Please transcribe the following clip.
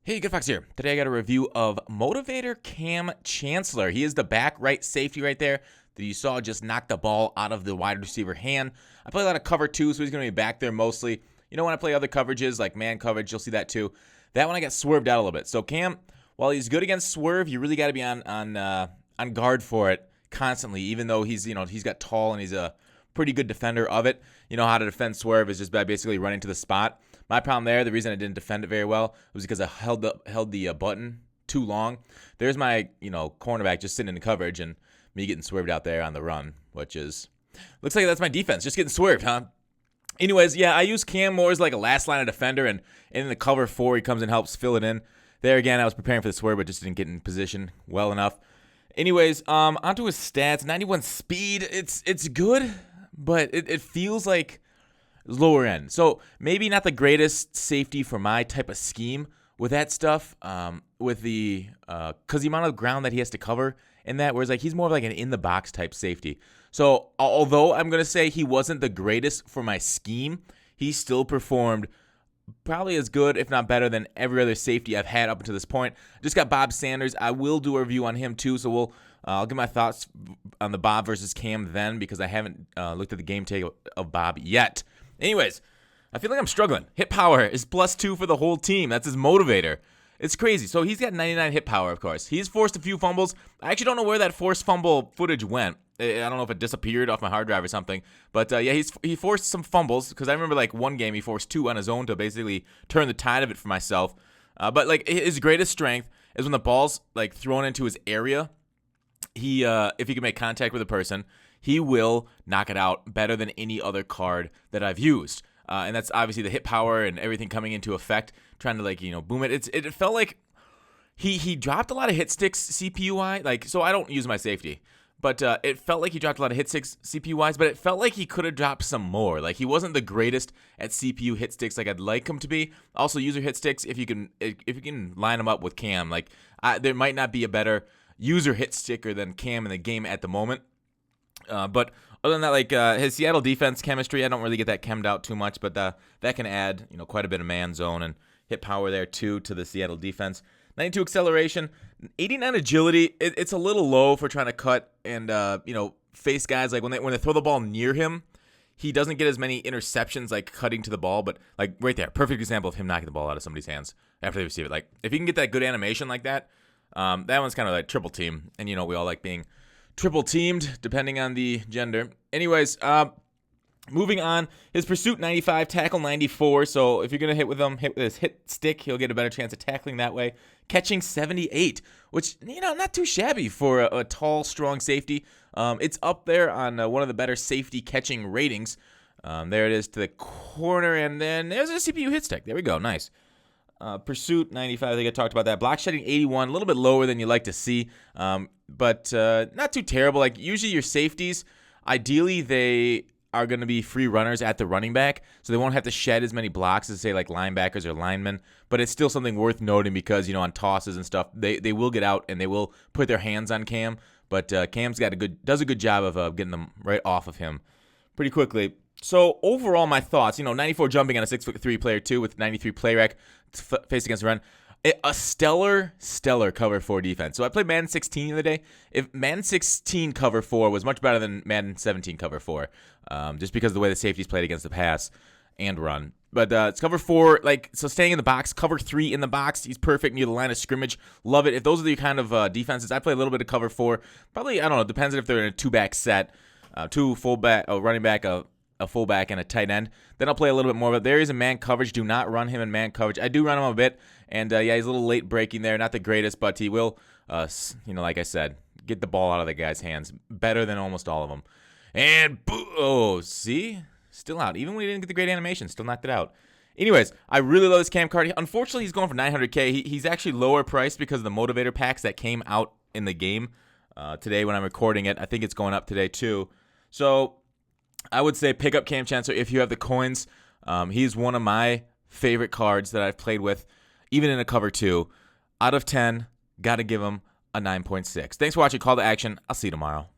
Hey, Good Fox here. Today I got a review of Motivator Kam Chancellor. He is the back right safety right there that you saw just knock the ball out of the wide receiver hand. I play a lot of cover two, so he's going to be back there mostly. You know, when I play other coverages like man coverage, you'll see that too. That one I got swerved out a little bit. So Kam, while he's good against swerve, you really got to be on guard for it constantly. Even though he's got tall and he's a pretty good defender of it. You know how to defend swerve is just by basically running to the spot. My problem there, the reason I didn't defend it very well, was because I held the button too long. There's my cornerback just sitting in the coverage and me getting swerved out there on the run, which is looks like that's my defense, just getting swerved, huh? Anyways, yeah, I use Kam more as like a last line of defender, and in the cover four, he comes and helps fill it in. There again, I was preparing for the swerve, but just didn't get in position well enough. Anyways, onto his stats. 91 speed. It's good, but it feels like lower end. So maybe not the greatest safety for my type of scheme with that stuff, with the because the amount of ground that he has to cover in that, whereas like he's more of like an in the box type safety. So although I'm going to say he wasn't the greatest for my scheme, he still performed probably as good, if not better, than every other safety I've had up until this point. Just got Bob Sanders. I will do a review on him too, so I'll give my thoughts on the Bob versus Kam then, because I haven't looked at the game tape of Bob yet. Anyways, I feel like I'm struggling. Hit power is +2 for the whole team. That's his motivator. It's crazy. So he's got 99 hit power, of course. He's forced a few fumbles. I actually don't know where that forced fumble footage went. I don't know if it disappeared off my hard drive or something. But yeah, he forced some fumbles, because I remember like one game he forced 2 on his own to basically turn the tide of it for myself. But like his greatest strength is when the ball's like thrown into his area. He if he can make contact with a person, he will knock it out better than any other card that I've used. And that's obviously the hit power and everything coming into effect, trying to boom it. It felt like he dropped a lot of hit sticks CPU-wise. So I don't use my safety, but it felt like he dropped a lot of hit sticks CPU-wise, but it felt like he could have dropped some more. Like he wasn't the greatest at CPU hit sticks like I'd like him to be. Also, user hit sticks, if you can line them up with Kam, there might not be a better user hit sticker than Kam in the game at the moment. But other than that, his Seattle defense chemistry, I don't really get that chemmed out too much, but that can add quite a bit of man zone and hit power there too to the Seattle defense. 92 acceleration, 89 agility. It's a little low for trying to cut and face guys. Like when they throw the ball near him, he doesn't get as many interceptions like cutting to the ball. But like right there, perfect example of him knocking the ball out of somebody's hands after they receive it. Like if he can get that good animation like that, that one's kind of like triple team. And we all like being triple teamed depending on the gender. Anyways, moving on, his pursuit 95, tackle 94. So if you're gonna hit with his hit stick, he'll get a better chance of tackling that way. Catching 78, which not too shabby for a tall, strong safety. It's up there on one of the better safety catching ratings. There it is to the corner, and then there's a CPU hit stick. There we go, nice. Pursuit 95, I think I talked about that. Block shedding 81, a little bit lower than you like to see, but not too terrible. Like usually your safeties, ideally they are going to be free runners at the running back, so they won't have to shed as many blocks as say like linebackers or linemen. But it's still something worth noting because on tosses and stuff, they will get out and they will put their hands on Kam. But Kam's does a good job of getting them right off of him pretty quickly. So overall, my thoughts, 94 jumping on a 6'3" player too with 93 play rec face against the run. A stellar cover 4 defense. So I played Madden 16 the other day. If Madden 16 cover 4 was much better than Madden 17 cover 4, just because of the way the safeties played against the pass and run. But it's cover 4, so staying in the box, cover 3 in the box. He's perfect near the line of scrimmage. Love it. If those are the kind of defenses, I play a little bit of cover 4. Probably, I don't know, depends if they're in a 2-back set, 2 fullback, a running back, a fullback, and a tight end. Then I'll play a little bit more. But there is a man coverage. Do not run him in man coverage. I do run him a bit. And, yeah, he's a little late breaking there. Not the greatest, but he will, like I said, get the ball out of the guy's hands. Better than almost all of them. And, see? Still out. Even when he didn't get the great animation, still knocked it out. Anyways, I really love this Kam card. Unfortunately, he's going for $900K. He's actually lower priced because of the motivator packs that came out in the game today when I'm recording it. I think it's going up today, too. So I would say pick up Kam Chancellor if you have the coins. He's one of my favorite cards that I've played with, even in a cover 2. Out of 10, got to give him a 9.6. Thanks for watching. Call to action. I'll see you tomorrow.